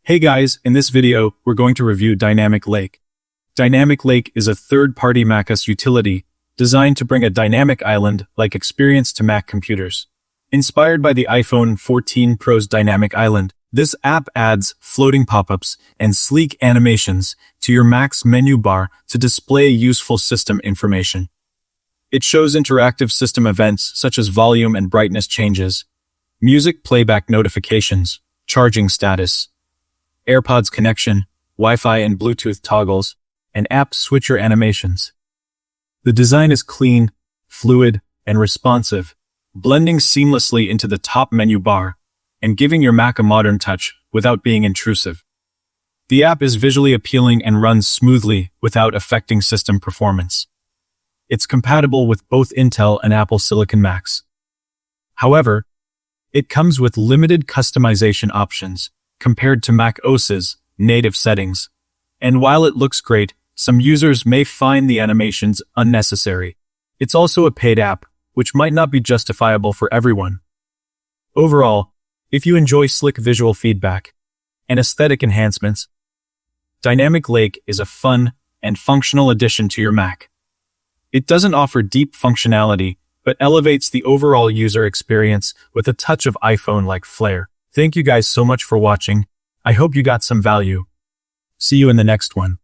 Hey guys, in this video, we're going to review Dynamic Lake. Dynamic Lake is a third-party macOS utility designed to bring a dynamic island-like experience to Mac computers. Inspired by the iPhone 14 Pro's Dynamic Island, this app adds floating pop-ups and sleek animations to your Mac's menu bar to display useful system information. It shows interactive system events such as volume and brightness changes, music playback notifications, charging status, AirPods connection, Wi-Fi and Bluetooth toggles, and app switcher animations. The design is clean, fluid, and responsive, blending seamlessly into the top menu bar and giving your Mac a modern touch without being intrusive. The app is visually appealing and runs smoothly without affecting system performance. It's compatible with both Intel and Apple Silicon Macs. However, it comes with limited customization options compared to Mac OS's native settings. And while it looks great, some users may find the animations unnecessary. It's also a paid app, which might not be justifiable for everyone. Overall, if you enjoy slick visual feedback and aesthetic enhancements, Dynamic Lake is a fun and functional addition to your Mac. It doesn't offer deep functionality, but elevates the overall user experience with a touch of iPhone-like flair. Thank you guys so much for watching. I hope you got some value. See you in the next one.